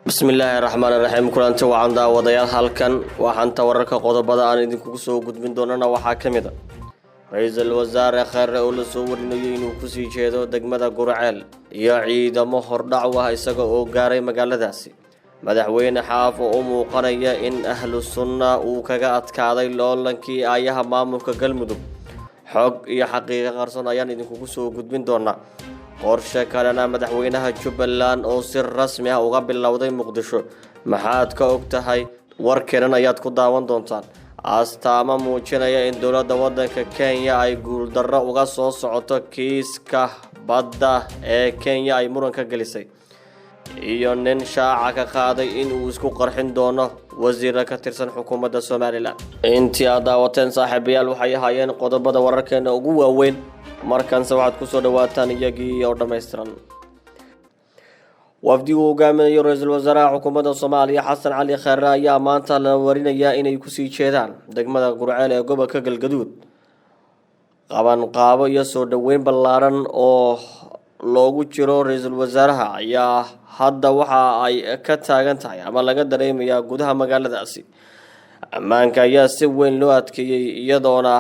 Bismillaahi Raxmaani Raxiim kulanti wacan daawadayaal halkan waxaan tawararka qodobada aan idinku soo gudbin doonana waxaa kamid ah Ra'iisul Wasaare Khayre oo la soo warinayo inuu ku sii jeedo degmada Gurceel iyo ciidamo hordhac ah isaga oo gaaray magaaladaasi madaxweyne Xaaf oo muuqanaya in ahlu sunna uu kaga adkaaday loolankii ayaha maamulka Galmudug xog iyo xaqiiqo qarsoon ayaan idinku soo gudbin doonaa qorshe kalena madaxweynaha Jubbaland oo si rasmi ah uga bilowday Muqdisho maxaad ka ogtahay warkeena ayaad ku daawan doontaan astaama muujinaya in dowladda waddanka Kenya ay guul darro uga soo socoto kiiska badda ee Kenya ay muran ka gelisay iyo nin shaaca ka qaaday in uu isku qarxin doono wasiir ka tirsan xukuumadda Soomaaliland intii aad daawateen saaxiibayaal waxay ahaayeen qodobada wararkeena ugu waaweyn markan waxaad ku soo dhawaataan iyagii oo dhameystiran wafdigu hogaaminayo ra'iisul wasaaraha xukuumadda Soomaaliya Xasan Cali Khayre ayaa maanta la warinayaa inay ku sii jeedaan degmada Gurceel ee gobolka Galgaduud qabanqaabo iyo soo dhaweyn ballaaran oo loogu jiro ra'iisul wasaaraha ayaa hadda waxa ay ka taagan tahay ama laga dareemayaa gudaha magaaladaasi ammaanka ayaa si weyn loo adkeeyay iyadoona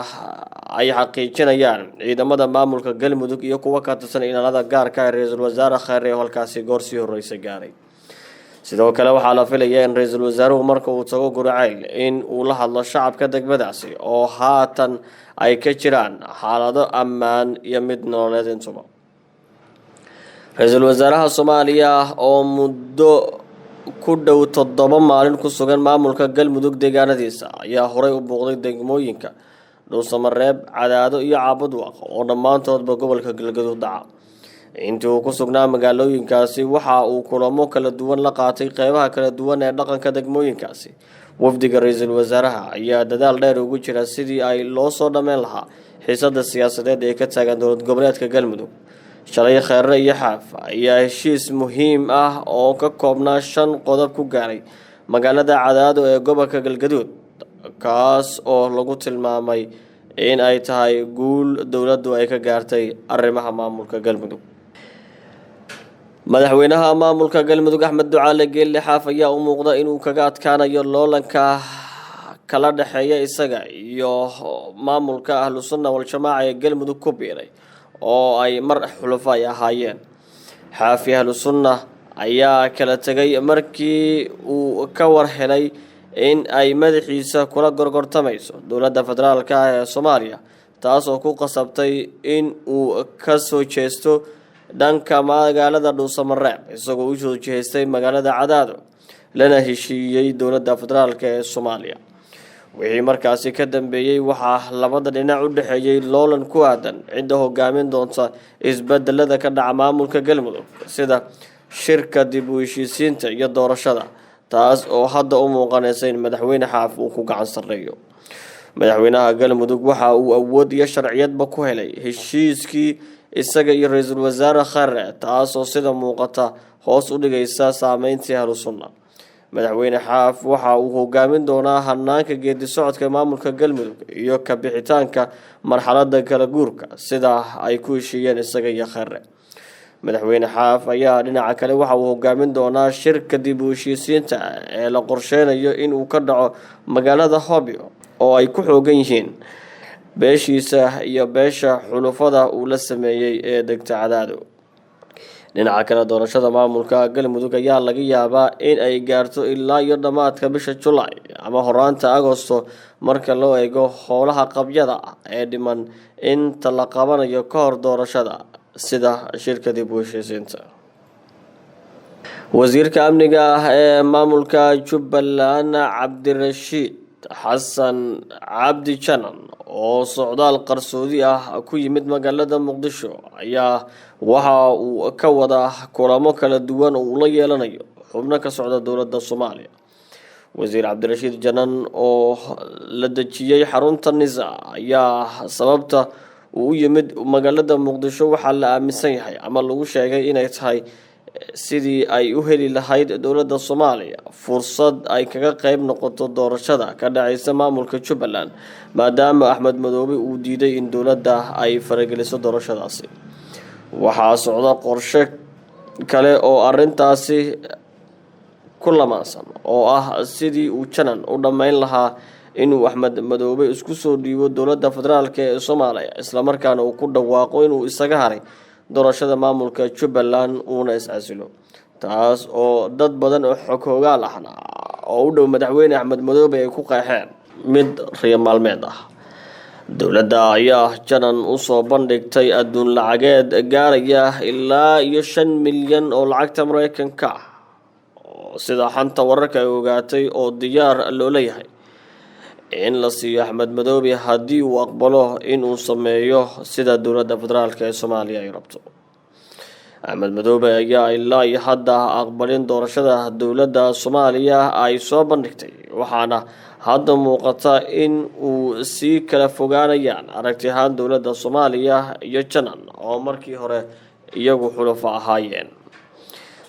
ay xaqiijinayaan ciidamada maamulka Galmudug iyo kuwa ka tirsan ilaalada gaarka ah ra'iisul wasaare Khayre halkaasi goorsi horeysay gaaray sidoo kale waxaa la filayaa in ra'iisul wasaaruhu marka uu tago Gurceel in uu la hadlo shacabka degmadaasi oo haatan ay ka jiraan xaalado ammaan iyo mid nololeed intuba ra'iisul wasaaraha Soomaaliya oo muddo ku dhow 7 maalin ku sugan maamulka Galmudug deegaanadiisa ayaa horay u booqday degmooyinka Dhuusamareeb Cadaado iyo Caabudwaaq oo dhammaantoodba gobolka Galgaduud dhaca intii uu ku sugnaa magaalooyinkaasi waxa uu kulamo kala duwan la qaatay qaybaha kala duwan ee dhaqanka degmooyinkaasi wafdiga ra'iisul wasaaraha ayaa dadaal dheer ugu jira sidii ay loo soo dhameyn lahaa xiisadda siyaasadeed ee ka taagan dowlad goboleedka Galmudug shalay Khayre iyo Xaaf ayaa heshiis muhiim ah oo ka koobnaa 5 qodob ku gaaray magaalada Cadaado ee gobolka Galgaduud kaas oo lagu tilmaamay in ay tahay guul dowladdu ay ka gaartay arrimaha maamulka Galmudug madaxweynaha maamulka Galmudug Axmed Ducaale Geelle Xaaf ayaa u muuqda inuu kaga adkaanayo loolanka kala dhaxeeya isaga iyo maamulka ahlu sunna wal jamaa ee Galmudug ku biiray oo ay mar xulufo ay ahaayeen xaafi ahlu sunna ayaa kala tagay markii uu ka war helay in ay madaxiisa kula gorgortamayso dowladda federaalka ah ee Soomaaliya taas oo ku qasabtay in uu ka soo jeesto dhanka magaalada Dhuusamareeb isagoo u soo jeestay magaalada Cadaado lana heshiiyay dowladda federaalka ee Soomaaliya wixii markaasi ka dambeeyay waxa labada dhinac u dhaxeeyay loolan ku aadan cid hogaamin doonta isbedelada ka dhaca maamulka Galmudug sida shirka dib u heshiisiinta iyo doorashada taas oo hadda u muuqanaysa in madaxweyne Xaaf uu ku gacan sareeyo madaxweynaha Galmudug waxa uu awood iyo sharciyadba ku helay heshiiskii isaga iyo ra'iisul wasaare Khayre taas oo sida muuqata hoos u dhigaysa saameyntii ahlu sunna madaxweyne Xaaf waxa uu hogaamin doonaa hanaanka geedi socodka maamulka Galmudug iyo ka bixitaanka marxaladda kala guurka sida ay ku heshiiyeen isaga iyo Khayre madaxweyne Xaaf ayaa dhinaca kale waxa uu hogaamin doonaa shirka dib u heshiisiinta ee la qorsheynayo in uu ka dhaco magaalada Hobyo oo ay ku xoogan yihiin beeshiisa iyo beesha xulufada uu la sameeyay ee degta Cadaado dhinaca kale doorashada maamulka Galmudug ayaa laga yaabaa in ay gaarto ilaa iyo dhamaadka bisha July ama horaanta Agoosto marka loo eego howlaha qabyada ee dhiman inta la qabanayo ka hor doorashada sida shirka dib u heshiisiinta wasiirka amniga ee maamulka Jubbaland Cabdirashiid Xasan Cabdi Janan oo socdaal qarsoodi ah ku yimid magaalada Muqdisho ayaa waxa uu ka wada kulamo kala duwan oo la yeelanayo xubno ka socda dowladda Soomaaliya wasiir Cabdirashiid Janan oo la dajiyay xarunta Nisa ayaa sababta uu yimid magaalada Muqdisho waxa la aaminsan yahay ama lagu sheegay inay tahay sidii ay u heli lahayd dowladda Soomaaliya fursad ay kaga qayb noqoto doorashada ka dhacaysa maamulka Jubbaland maadaama Axmed Madoobe uu diiday in dowladda ay farageliso doorashadaasi waxaa socda qorshe kale oo arintaasi ku ku lamaansan oo ah sidii uu janan u dhammayn lahaa inuu Axmed Madoobe isku soo dhiibo dowladda federaalka ee Soomaaliya isla markaana uu ku dhawaaqo inuu isaga haray doorashada maamulka Jubbaland uuna iscasilo taas oo dad badan oo xog hoggaal ahna oo u dhow madaxweyne Axmed Madoobe ay ku qeexeen mid riyo maalmeed ah. dowladda ayaa janan u soo bandhigtay adduun lacageed gaaraya ilaa 5 milyan oo lacagta Mareykanka ah oo sida xanta wararka ay ogaatay oo diyaar loo leeyahay in la siiyo Axmed Madoobe haddii uu aqbalo in uu sameeyo sida dowladda federaalka ee Soomaaliya ay rabto. Axmed Madoobe ayaa ilaa iyo hadda aqbalin doorashada dowladda Soomaaliya ay soo bandhigtay waxaana hadda muuqata in uu si kala fogaanayaan aragti ahaan dowladda Soomaaliya iyo janan oo markii hore iyagu xulafo ahaayeen.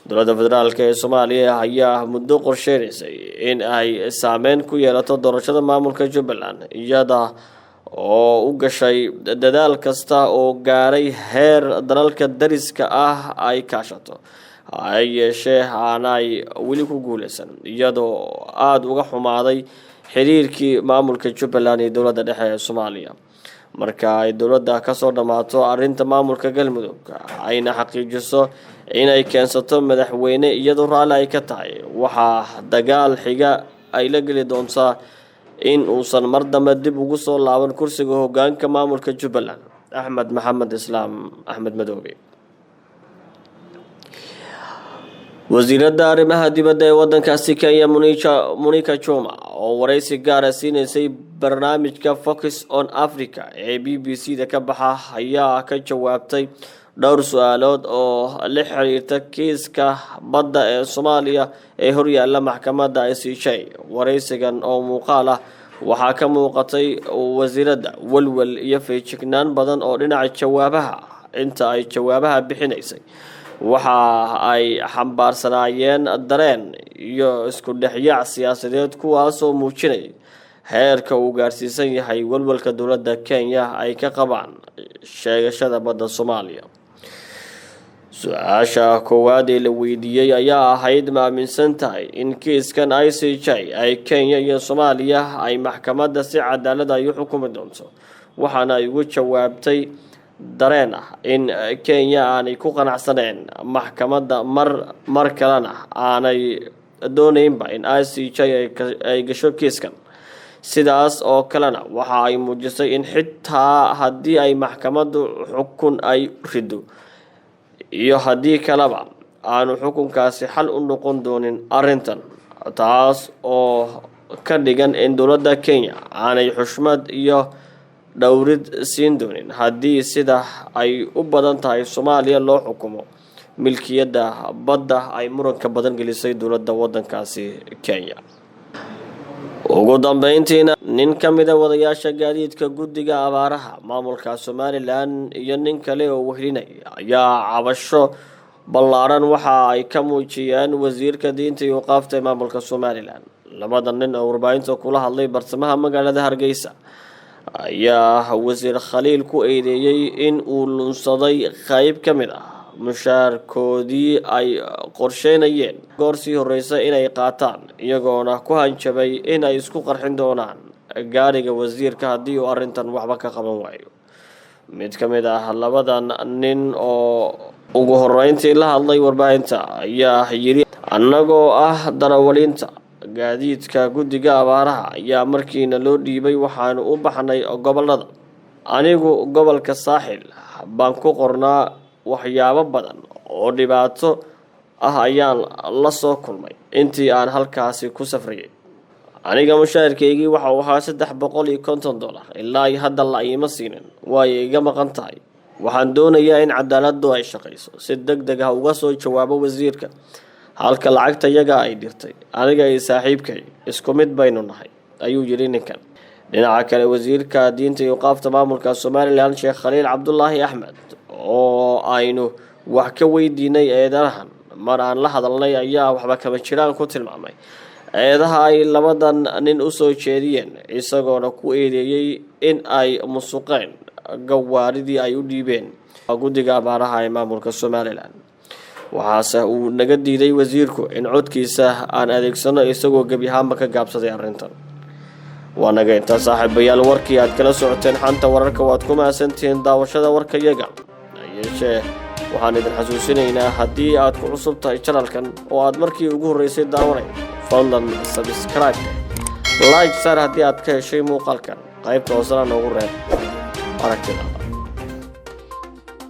dowladda federaalka ee Soomaaliya ayaa muddo qorsheysay in ay saameyn ku yeelato doorashada maamulka Jubbaland iyada oo u gashay dadaal kasta oo gaaray heer dalalka dariska ah ay kaashato ay yeeshee aanay weli ku guuleysan iyadoo aad uga xumaaday xiriirkii maamulka Jubbaland iyo dowladda dhexe ee Soomaaliya. marka ay dowladda ka soo dhamaato arrinta maamulka Galmudug ayna xaqiijiso inay keensato madaxweyne iyadoo raali ay ka tahay waxaa dagaal xiga ay la geli doontaa in uusan mar dambe dib ugu soo laaban kursiga hoggaanka maamulka Jubbaland Axmed Maxamed Islaam Axmed Madoobe. wasiiradda arrimaha dibadda ee waddankaasi Kenya Monica Choma oo wareysi gaar ah siinaysay barnaamijka Focus on Africa ee BBC-da ka baxa ayaa ka jawaabtay dhowr su'aalood oo la xiriirta kiiska badda ee Soomaaliya ee horyaalla maxkamadda ICJ. wareysigan oo muuqaal ah waxaa ka muuqatay wasiiradda walwal iyo feejignaan badan oo dhinaca jawaabaha inta ay jawaabaha bixinaysay waxa ay xambaarsanaayeen dareen iyo isku dhexyaac siyaasadeed kuwaas oo muujinaya heerka uu gaarsiisan yahay walwalka dowladda Kenya ay ka qabaan sheegashada badda Soomaaliya. su-aasha koowaad ee la weydiiyay ayaa ahayd ma aaminsan tahay in kiiskan ICJ ay Kenya iyo Soomaaliya ay maxkamadda si cadaalad ah u xukumi doonto waxaana ay ugu jawaabtay dareen ah in Kenya aanay ku qanacsaneen maxkamadda mar kalena aanay doonaynba in ICJ ay gasho kiiskan. sidaas oo kalena waxa ay muujisay in xitaa haddii ay maxkamaddu xukun ay rido iyo haddii kaleba aanu xukunkaasi xal u noqon doonin arrintan taas oo ka dhigan in dowladda Kenya aanay xushmad iyo dhowrid siin doonin haddii sida ay u badan tahay Soomaaliya loo xukumo milkiyadda badda ay muranka badan gelisay dowladda waddankaasi Kenya. ugu dambeyntiina nin ka mid ah wadayaasha gaadiidka guddiga abaaraha maamulka Somaliland iyo nin kale oo wehelinay ayaa cabasho ballaaran waxa ay ka muujiyeen wasiirka diinta iyo qaafta maamulka Somaliland. labada nin oo warbaahinta kula hadlay bartamaha magaalada Hargeysa ayaa wasiir Khaliil ku eedeeyay in uu lunsaday qayb ka mid ah mushaarkoodii ay qorsheynayeen goorsii horeysa inay qaataan iyagoona ku hanjabay in ay isku qarxin doonaan gaariga wasiirka haddii uu arrintan waxba ka qaban waayo. mid ka mid ah labadan nin oo ugu horeyntii la hadlay warbaahinta ayaa yiri annagoo ah darawaliinta gaadiidka guddiga abaaraha ayaa markiina loo dhiibay waxaanu u baxnay gobolada anigu gobolka Saaxil baan ku qornaa waxyaabo badan oo dhibaato ah ayaan la soo kulmay intii aan halkaasi ku safrayay. aniga mushaarkeygii waxa uu ahaa $350 ilaa hadda la iima siinin way iga maqan tahay. waxaan doonayaa in cadaaladdu ay shaqeyso si degdeg ah uga soo jawaabo wasiirka halka lacagta iyaga ay dirtay aniga iyo saaxiibkay isku mid baynu nahay ayuu yiri ninkan. dhinaca kale wasiirka diinta iyo qaafta maamulka Somaliland Sheekh Khaliil Cabdullaahi Axmed oo aynu wax ka weydiinay eedahan mar aan la hadalnay ayaa waxba kama jiraan ku tilmaamay eedaha ay labadan nin u soo jeediyeen isagoona ku eedeeyay in ay musuqeen gawaaridii ay u dhiibeen guddiga abaaraha ee maamulka Somaliland. waxaase uu naga diiday wasiirku in codkiisa aan adeegsano isagoo gebi ahaanba ka gaabsaday arrintan. waa naga intaa saaxiibayaal warkii aad kala socoteen xanta wararka waad ku mahadsantihiin daawashada warkayaga. yeeshee waxaan idin xasuusinaynaa haddii aad ku cusub tahay channelkan oo aad markii ugu horeysay daawanay fadlan subscribe like sar haddii aad ka heshay muuqaalkan qaybta hoosena noogu reeb aragtida.